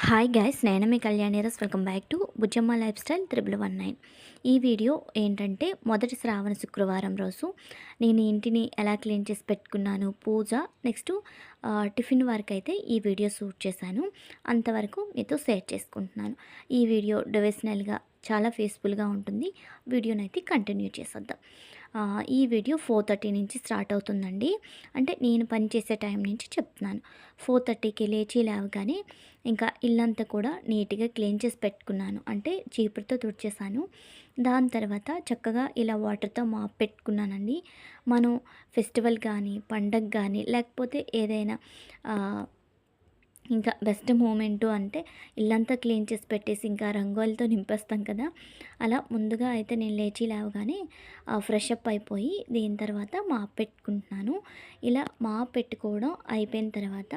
Hi guys, నేను మీ కళ్యాణిరస్. Welcome back to Bujjamma lifestyle 319. ఈ వీడియో ఏంటంటే మొదటి శ్రావణ శుక్రవారం రోజు నేను ఇంటిని ఎలా క్లీన్ చేసి పెట్టుకున్నాను, పూజ నెక్స్ట్ టిఫిన్ వరకు అయితే ఈ వీడియో షూట్ చేశాను. అంతవరకు మీతో షేర్ చేసుకుంటున్నాను. ఈ వీడియో డివోషనల్గా చాలా పీస్ఫుల్గా ఉంటుంది. వీడియోనైతే కంటిన్యూ చేసేద్దాం. ఈ వీడియో 4:30 నుంచి స్టార్ట్ అవుతుందండి. అంటే నేను పనిచేసే టైం నుంచి చెప్తున్నాను. 4:30కి లేవగానే ఇంకా ఇల్లంతా కూడా నీట్గా క్లీన్ చేసి పెట్టుకున్నాను. అంటే చీపురుతో తుడిచేసాను. దాని తర్వాత చక్కగా ఇలా వాటర్తో మాప్ పెట్టుకున్నానండి. మనం ఫెస్టివల్ కానీ, పండగ కానీ, లేకపోతే ఏదైనా ఇంకా బెస్ట్ మూమెంటు అంటే ఇల్లంతా క్లీన్ చేసి పెట్టేసి ఇంకా రంగోలితో నింపేస్తాం కదా. అలా ముందుగా అయితే నేను లేవగానే ఫ్రెష్ అప్ అయిపోయి దీని తర్వాత మాప్ పెట్టుకుంటున్నాను. ఇలా మాప్ పెట్టుకోవడం అయిపోయిన తర్వాత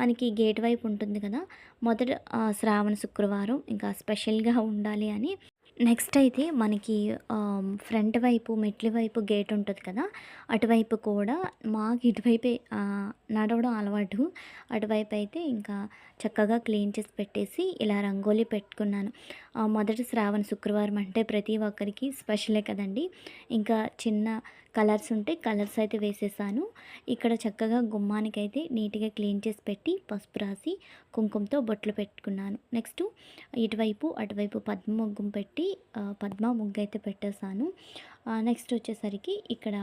మనకి గేట్ వైపు ఉంటుంది కదా, మొదట శ్రావణ శుక్రవారం ఇంకా స్పెషల్గా ఉండాలి అని నెక్స్ట్ అయితే మనకి ఫ్రంట్ వైపు మెట్ల వైపు గేట్ ఉంటుంది కదా, అటువైపు కూడా మాకు ఇటువైపే నడవడం అలవాటు. అటువైపు అయితే ఇంకా చక్కగా క్లీన్ చేసి పెట్టేసి ఇలా రంగోలీ పెట్టుకున్నాను. మొదటి శ్రావణ శుక్రవారం అంటే ప్రతి ఒక్కరికి స్పెషలే కదండి. ఇంకా చిన్న కలర్స్ ఉంటే కలర్స్ అయితే వేసేసాను. ఇక్కడ చక్కగా గుమ్మానికి అయితే నీట్గా క్లీన్ చేసి పెట్టి పసుపు రాసి కుంకుమతో బొట్లు పెట్టుకున్నాను. నెక్స్ట్ ఇటువైపు అటువైపు పద్మ ముగ్గు పెట్టి పద్మ ముగ్గు అయితే పెట్టేశాను. నెక్స్ట్ వచ్చేసరికి ఇక్కడ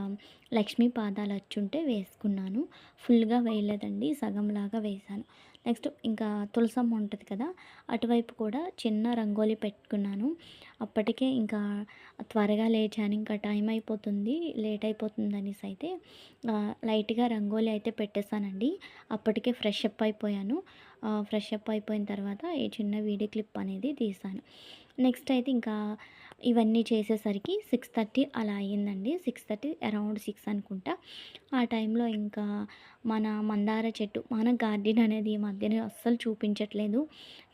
లక్ష్మీ పాదాలు వచ్చుంటే వేసుకున్నాను. ఫుల్గా వేయలేదండి, సగంలాగా వేసాను. నెక్స్ట్ ఇంకా తులసమ్మ ఉంటుంది కదా, అటువైపు కూడా చిన్న రంగోలి పెట్టుకున్నాను. అప్పటికే ఇంకా త్వరగా లేచాను, ఇంకా టైం అయిపోతుంది, లేట్ అయిపోతుంది అనేసి అయితే లైట్గా రంగోలి అయితే పెట్టేశానండి. అప్పటికే ఫ్రెష్ అప్ అయిపోయాను. ఫ్రెష్ అప్ అయిపోయిన తర్వాత ఈ చిన్న వీడియో క్లిప్ అనేది తీసాను. నెక్స్ట్ అయితే ఇంకా ఇవన్నీ చేసేసరికి 6:30 అలా అయ్యిందండి. 6:30 అరౌండ్ 6 అనుకుంటా. ఆ టైంలో ఇంకా మన మందార చెట్టు, మన గార్డెన్ అనేది ఈ మధ్యన అస్సలు చూపించట్లేదు.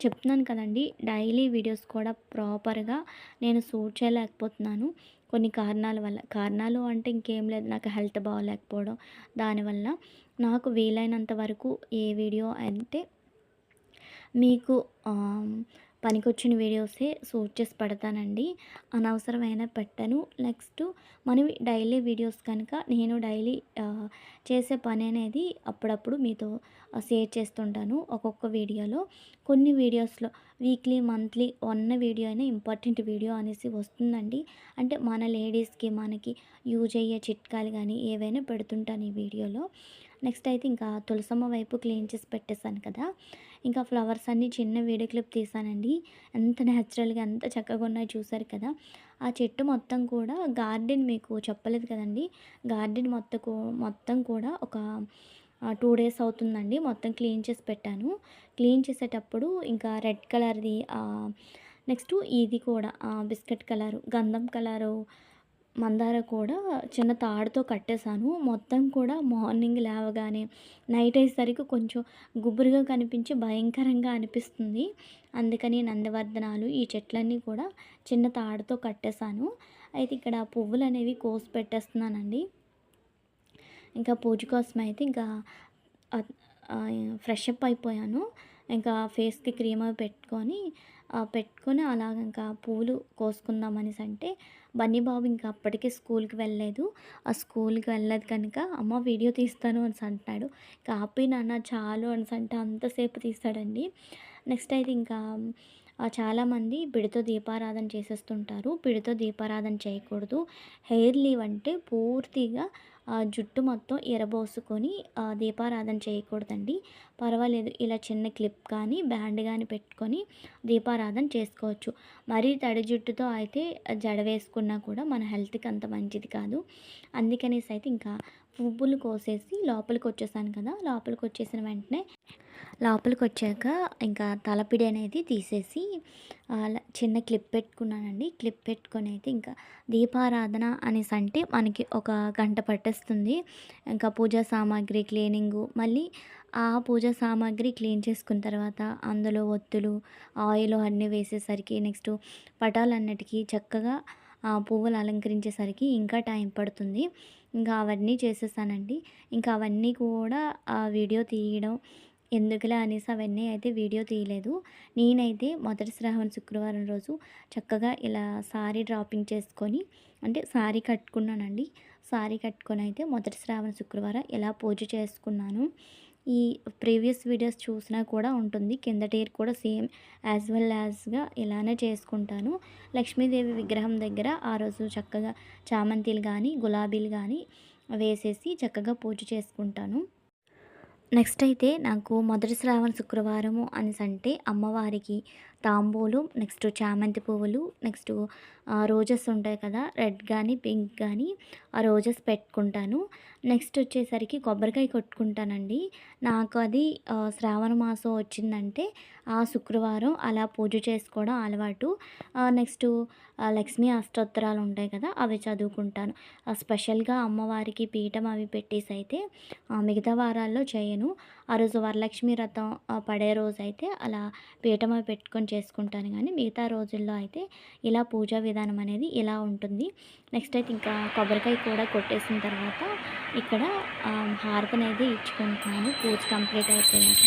చెప్తున్నాను కదండి, డైలీ వీడియోస్ కూడా ప్రాపర్గా నేను షూట్ చేయలేకపోతున్నాను కొన్ని కారణాల వల్ల. కారణాలు అంటే ఇంకేం లేదు, నాకు హెల్త్ బాగోలేకపోవడం. దానివల్ల నాకు వీలైనంత వరకు ఏ వీడియో అంటే మీకు పనికొచ్చిన వీడియోసే షూట్ చేసి పెడతానండి. అనవసరమైన పెట్టను. నెక్స్ట్ మనవి డైలీ వీడియోస్ కనుక నేను డైలీ చేసే పని అనేది అప్పుడప్పుడు మీతో షేర్ చేస్తుంటాను. ఒక్కొక్క వీడియోలో కొన్ని వీడియోస్లో వీక్లీ మంత్లీ వీడియో అయినా ఇంపార్టెంట్ వీడియో అనేసి వస్తుందండి. అంటే మన లేడీస్కి మనకి యూజ్ అయ్యే చిట్కాలు కానీ ఏవైనా పెడుతుంటాను ఈ వీడియోలో. నెక్స్ట్ అయితే ఇంకా తులసమ్మ వైపు క్లీన్ చేసి పెట్టేశాను కదా, ఇంకా ఫ్లవర్స్ అన్నీ చిన్న వీడియో క్లిప్ తీసానండి. ఎంత న్యాచురల్గా ఎంత చక్కగా ఉన్నాయో చూసారు కదా. ఆ చెట్టు మొత్తం కూడా గార్డెన్ మీకు చెప్పలేదు కదండి, గార్డెన్ మొత్తం కూడా ఒక 2 డేస్ అవుతుందండి. మొత్తం క్లీన్ చేసి పెట్టాను. క్లీన్ చేసేటప్పుడు ఇంకా రెడ్ కలర్ది, నెక్స్ట్ ఇది కూడా బిస్కెట్ కలరు, గంధం కలరు మందార కూడా చిన్న తాడుతో కట్టేశాను. మొత్తం కూడా మార్నింగ్ లేవగానే నైట్ అయ్యేసరికి కొంచెం గుబురుగా కనిపించి భయంకరంగా అనిపిస్తుంది. అందుకని నందివర్ధనాలు ఈ చెట్లన్నీ కూడా చిన్న తాడుతో కట్టేశాను. అయితే ఇక్కడ పువ్వులు అనేవి కోసి పెట్టేస్తున్నానండి. ఇంకా పూజ కోసం అయితే ఇంకా ఫ్రెష్ అప్ అయిపోయాను. ఇంకా ఫేస్కి క్రీమ్ అవి పెట్టుకొని అలాగ ఇంకా పూలు కోసుకుందాం అనేసి అంటే బన్నీ బాబు ఇంకా అప్పటికే స్కూల్కి వెళ్ళలేదు. ఆ స్కూల్కి వెళ్ళలేదు కనుక అమ్మ వీడియో తీస్తాను అనేసి అంటున్నాడు. కాపీ నాన్న చాలు అనేసి అంటే అంతసేపు తీస్తాడండి. నెక్స్ట్ అయితే ఇంకా చాలామంది పిడితో దీపారాధన చేసేస్తుంటారు. పిడితో దీపారాధన చేయకూడదు. హెయిర్ లీవ్ అంటే పూర్తిగా జుట్టు మొత్తం ఎరబోసుకొని దీపారాధన చేయకూడదండి. పర్వాలేదు, ఇలా చిన్న క్లిప్ కానీ బ్యాండ్ కానీ పెట్టుకొని దీపారాధన చేసుకోవచ్చు. మరీ తడి జుట్టుతో అయితే జడ వేసుకున్నా కూడా మన హెల్త్కి అంత మంచిది కాదు. అందుకనేసి అయితే ఇంకా పువ్వులు కోసేసి లోపలికి వచ్చేసాను కదా. లోపలికి వచ్చేసిన వెంటనే లోపలికి వచ్చాక ఇంకా తలపిడి అనేది తీసేసి చిన్న క్లిప్ పెట్టుకున్నానండి. క్లిప్ పెట్టుకొని అయితే ఇంకా దీపారాధన అనేసి అంటే మనకి ఒక గంట పట్టేస్తుంది. ఇంకా పూజా సామాగ్రి క్లీనింగు, మళ్ళీ ఆ పూజా సామాగ్రి క్లీన్ చేసుకున్న తర్వాత అందులో ఒత్తులు, ఆయిల్ అన్నీ వేసేసరికి నెక్స్ట్ పటాలన్నిటికీ చక్కగా పువ్వులు అలంకరించేసరికి ఇంకా టైం పడుతుంది. ఇంకా అవన్నీ చేసేసానండి. ఇంకా అవన్నీ కూడా ఆ వీడియో తీయడం ఎందుకులే అనేసి అవన్నీ అయితే వీడియో తీయలేదు. నేనైతే మొదటి శ్రావణ శుక్రవారం రోజు చక్కగా ఇలా సారీ డ్రాపింగ్ చేసుకొని అంటే సారీ కట్టుకున్నానండి. సారీ కట్టుకొని అయితే మొదటి శ్రావణ శుక్రవారం ఇలా పూజ చేసుకున్నాను. ఈ ప్రీవియస్ వీడియోస్ చూసినా కూడా ఉంటుంది. కిందటి ఇయర్ కూడా సేమ్ యాజ్ వెల్ యాజ్‌గా ఇలానే చేసుకుంటాను. లక్ష్మీదేవి విగ్రహం దగ్గర ఆ రోజు చక్కగా చామంతిలు గానీ, గులాబీలు గానీ వేసేసి చక్కగా పూజ చేసుకుంటాను. నెక్స్ట్ అయితే నాకు మొదటి శ్రావణ శుక్రవారము అనేసంటే అమ్మవారికి తాంబూలం, నెక్స్ట్ చామంతి పువ్వులు, నెక్స్ట్ రోజెస్ ఉంటాయి కదా! రెడ్ గానీ, పింక్ గానీ ఆ రోజెస్ పెట్టుకుంటాను. నెక్స్ట్ వచ్చేసరికి కొబ్బరికాయ కొట్టుకుంటానండి. నాకు అది శ్రావణ మాసం వచ్చిందంటే ఆ శుక్రవారం అలా పూజ చేసుకోవడం అలవాటు. నెక్స్టు లక్ష్మీ అష్టోత్తరాలు ఉంటాయి కదా! అవి చదువుకుంటాను. స్పెషల్‌గా అమ్మవారికి పీఠం అవి పెట్టేసైతే మిగతా వారాల్లో చేయను. ఆ రోజు వరలక్ష్మి వ్రతం పడే రోజైతే అలా పీఠం అవి పెట్టుకొని చేసుకుంటాను గానీ, మిగతా రోజుల్లో అయితే ఇలా పూజా విధానం అనేది ఇలా ఉంటుంది. నెక్స్ట్ అయితే ఇంకా కొబ్బరికాయ కూడా కొట్టేసిన తర్వాత ఇక్కడ హారతనేది ఇచ్చుకుంటున్నాను పూజ కంప్లీట్ అయిపోయాక.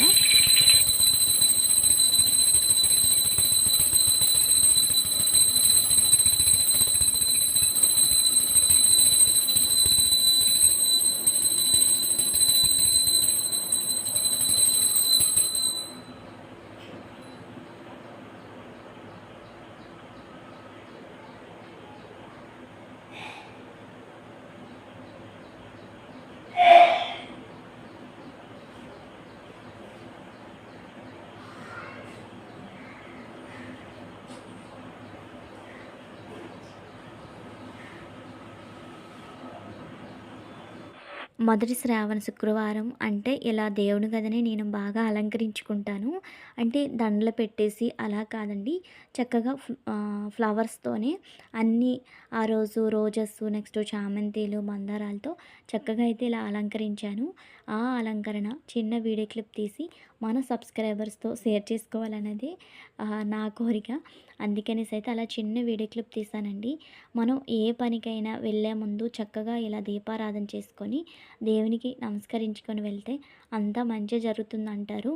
మొదటి శ్రావణ శుక్రవారం అంటే ఇలా దేవుని గదిని నేను బాగా అలంకరించుకుంటాను. అంటే దండలు పెట్టేసి అలా కాదండి. చక్కగా ఫ్లవర్స్‌తోనే అన్నీ ఆ రోజు రోజెస్, నెక్స్ట్ చామంతిలు, మందారాలతో చక్కగా అయితే ఇలా అలంకరించాను. ఆ అలంకరణ చిన్న వీడియో క్లిప్ తీసి మన సబ్స్క్రైబర్స్‌తో షేర్ చేసుకోవాలనేది నా కోరిక. అందుకనేసి అయితే అలా చిన్న వీడియో క్లిప్ తీశానండి. మనం ఏ పనికైనా వెళ్ళే ముందు చక్కగా ఇలా దీపారాధన చేసుకొని దేవునికి నమస్కరించుకొని వెళ్తే అంతా మంచే జరుగుతుందంటారు.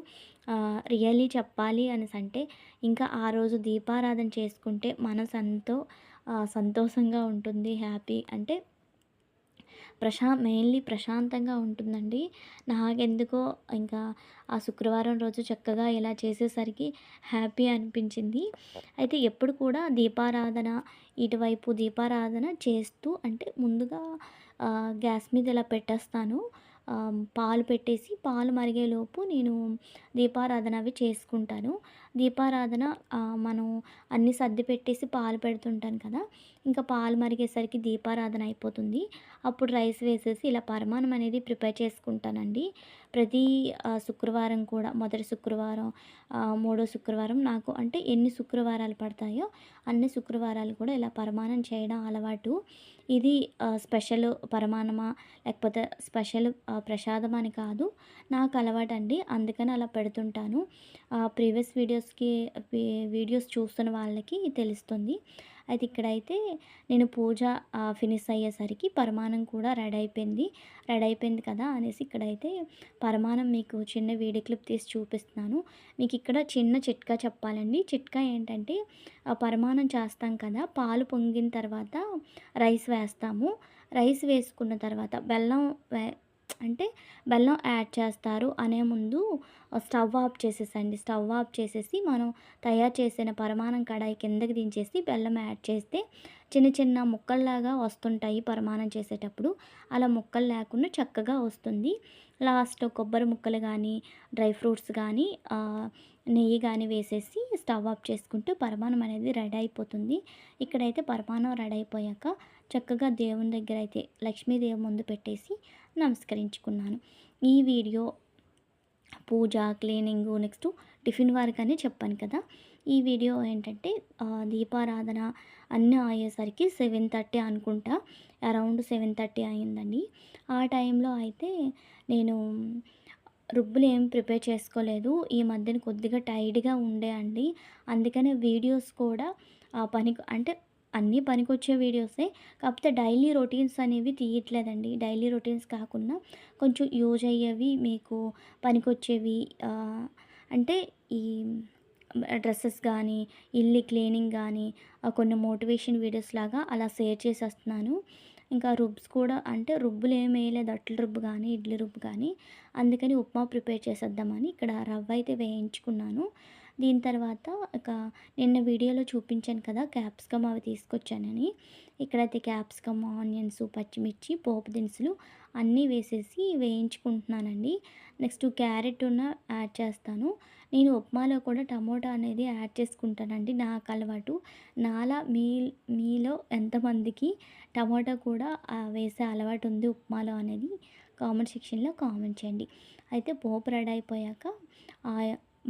రియల్లీ చెప్పాలి అనేసంటే ఇంకా ఆ రోజు దీపారాధన చేసుకుంటే మనసెంతో సంతోషంగా ఉంటుంది. హ్యాపీ అంటే మెయిన్‌లీ ప్రశాంతంగా ఉంటుందండి. నాకెందుకో ఇంకా ఆ శుక్రవారం రోజు చక్కగా ఇలా చేసేసరికి హ్యాపీ అనిపించింది. అయితే ఎప్పుడు కూడా దీపారాధన ఇటువైపు దీపారాధన చేస్తూ అంటే ముందుగా గ్యాస్ మీద ఇలా పెట్టేస్తాను. పాలు పెట్టేసి పాలు మరిగేలోపు నేను దీపారాధన అవి చేసుకుంటాను. దీపారాధన మనం అన్నీ సర్ది పెట్టేసి పాలు పెడుతుంటాను కదా! ఇంకా పాలు మరిగేసరికి దీపారాధన అయిపోతుంది. అప్పుడు రైస్ వేసేసి ఇలా పరమాన్నం అనేది ప్రిపేర్ చేసుకుంటానండి. ప్రతి శుక్రవారం కూడా మొదటి శుక్రవారం, మూడో శుక్రవారం నాకు అంటే ఎన్ని శుక్రవారాలు పడతాయో అన్ని శుక్రవారాలు కూడా ఇలా పరమాన్నం చేయడం అలవాటు. ఇది స్పెషల్ పరమాన్నమా లేకపోతే స్పెషల్ ప్రసాదం అని కాదు. నాకు అలవాటండి. అందుకని అలా పెడుతుంటాను. ప్రీవియస్ వీడియోస్ చూస్తున్న వాళ్ళకి తెలుస్తుంది. అయితే ఇక్కడైతే నేను పూజ ఫినిష్ అయ్యేసరికి పరమాన్నం కూడా రెడీ అయిపోయింది కదా అనేసి ఇక్కడైతే పరమాన్నం మీకు చిన్న వీడియో క్లిప్ తీసి చూపిస్తున్నాను. మీకు ఇక్కడ చిన్న చిట్కా చెప్పాలండి. చిట్కా ఏంటంటే పరమాన్నం చేస్తాం కదా! పాలు పొంగిన తర్వాత రైస్ వేస్తాము. రైస్ వేసుకున్న తర్వాత అంటే బెల్లం యాడ్ చేస్తారు అనే ముందు స్టవ్ ఆఫ్ చేసేసండి. స్టవ్ ఆఫ్ చేసేసి మనం తయారు చేసిన పరమాన్నం కడాయి కిందకి దించేసి బెల్లం యాడ్ చేస్తే చిన్న చిన్న ముక్కల్లాగా వస్తుంటాయి పరమాన్నం చేసేటప్పుడు. అలా ముక్కలు లేకుండా చక్కగా వస్తుంది. లాస్ట్‌లో కొబ్బరి ముక్కలు గానీ, డ్రై ఫ్రూట్స్ గానీ, నెయ్యి గానీ వేసేసి స్టవ్ ఆఫ్ చేసుకుంటే పరమాన్నం అనేది రెడీ అయిపోతుంది. ఇక్కడైతే పరమాన్నం రెడీ అయిపోయాక చక్కగా దేవుని దగ్గర అయితే లక్ష్మీదేవి ముందు పెట్టేసి నమస్కరించుకున్నాను. ఈ వీడియో పూజ, క్లీనింగు, నెక్స్ట్ టిఫిన్ వరకని చెప్పాను కదా! ఈ వీడియో ఏంటంటే దీపారాధన అన్నీ అయ్యేసరికి 7:30 అనుకుంటా. అరౌండ్ 7:30 అయిందండి. ఆ టైంలో అయితే నేను రుబ్బులు ఏం ప్రిపేర్ చేసుకోలేదు. ఈ మధ్యన కొద్దిగా టైర్డ్‌గా ఉండే అండి. అందుకనే వీడియోస్ కూడా అంటే అన్నీ పనికొచ్చే వీడియోసే. కాకపోతే డైలీ రొటీన్స్ అనేవి తీయట్లేదండి. డైలీ రొటీన్స్ కాకుండా కొంచెం యూజ్ అయ్యేవి మీకు పనికొచ్చేవి అంటే ఈ డ్రెస్సెస్ గానీ, ఇల్లు క్లీనింగ్ గానీ, కొన్ని మోటివేషన్ వీడియోస్ లాగా అలా షేర్ చేసేస్తున్నాను. ఇంకా రుబ్స్ కూడా అంటే రుబ్బులేమేయలేదు, అట్ల రుబ్బు గానీ, ఇడ్లీ రుబ్బు గానీ. అందుకని ఉప్మా ప్రిపేర్ చేసేద్దామని ఇక్కడ రవ్వ అయితే వేయించుకున్నాను. దీని తర్వాత ఇక నిన్న వీడియోలో చూపించాను కదా క్యాప్సికమ్ అవి తీసుకొచ్చానని. ఇక్కడైతే క్యాప్సికమ్, ఆనియన్స్, పచ్చిమిర్చి, పోపు దినుసులు అన్నీ వేసేసి వేయించుకుంటున్నానండి. నెక్స్ట్ క్యారెట్‌ను యాడ్ చేస్తాను. నేను ఉప్మాలో కూడా టమోటా అనేది యాడ్ చేసుకుంటానండి. నాకు అలవాటు. నాలా మీలో ఎంతమందికి టమోటా కూడా వేసే అలవాటు ఉంది ఉప్మాలో అనేది కామెంట్ సెక్షన్‌లో కామెంట్ చేయండి. అయితే పోపు రెడీ అయిపోయాక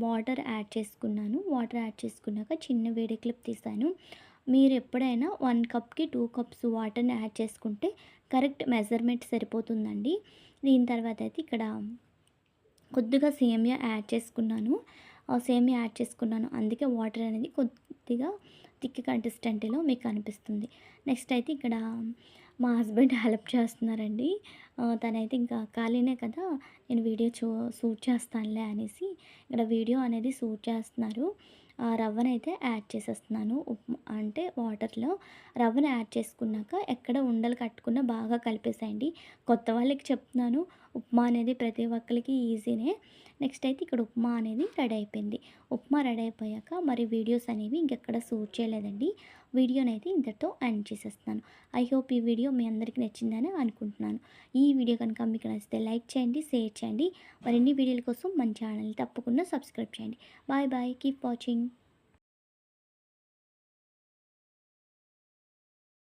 వాటర్ యాడ్ చేసుకున్నాను. వాటర్ యాడ్ చేసుకున్నాక చిన్న వేడెక్కలకి తీసాను. మీరు ఎప్పుడైనా 1 కప్‌కి 2 కప్స్ వాటర్‌ని యాడ్ చేసుకుంటే కరెక్ట్ మెజర్‌మెంట్ సరిపోతుందండి. దీని తర్వాత అయితే ఇక్కడ కొద్దిగా సేమియా యాడ్ చేసుకున్నాను. సేమియా యాడ్ చేసుకున్నాను. అందుకే వాటర్ అనేది కొద్దిగా థిక్ కన్సిస్టెంటీలో మీకు కనిపిస్తుంది. నెక్స్ట్ అయితే ఇక్కడ మా హస్బెండ్ హెల్ప్ చేస్తున్నారండి. తనైతే ఇంకా ఖాళీనే కదా! నేను వీడియో షూట్ చేస్తానులే అనేసి ఇక్కడ వీడియో అనేది షూట్ చేస్తున్నారు. రవ్వనైతే యాడ్ చేసేస్తున్నాను. అంటే వాటర్‌లో రవ్వను యాడ్ చేసుకున్నాక ఎక్కడ ఉండలు కట్టకుండా బాగా కలిపేసేయండి. కొత్త వాళ్ళకి చెప్తున్నాను. ఉప్మా అనేది ప్రతి ఒక్కరికి ఈజీనే. నెక్స్ట్ అయితే ఇక్కడ ఉప్మా అనేది రెడీ అయిపోయింది. ఉప్మా రెడీ అయిపోయాక మరి వీడియోస్ అనేవి ఇంకెక్కడ షూట్ చేయలేదండి. వీడియోనైతే ఇంతటితో ఎండ్ చేసేస్తున్నాను. ఐ హోప్ ఈ వీడియో మీ అందరికీ నచ్చిందని అనుకుంటున్నాను. ఈ వీడియో కనుక మీకు నచ్చితే లైక్ చేయండి, షేర్ చేయండి. మరిన్ని వీడియోల కోసం మన ఛానల్‌ని తప్పకుండా సబ్స్క్రైబ్ చేయండి. Bye bye. Keep watching.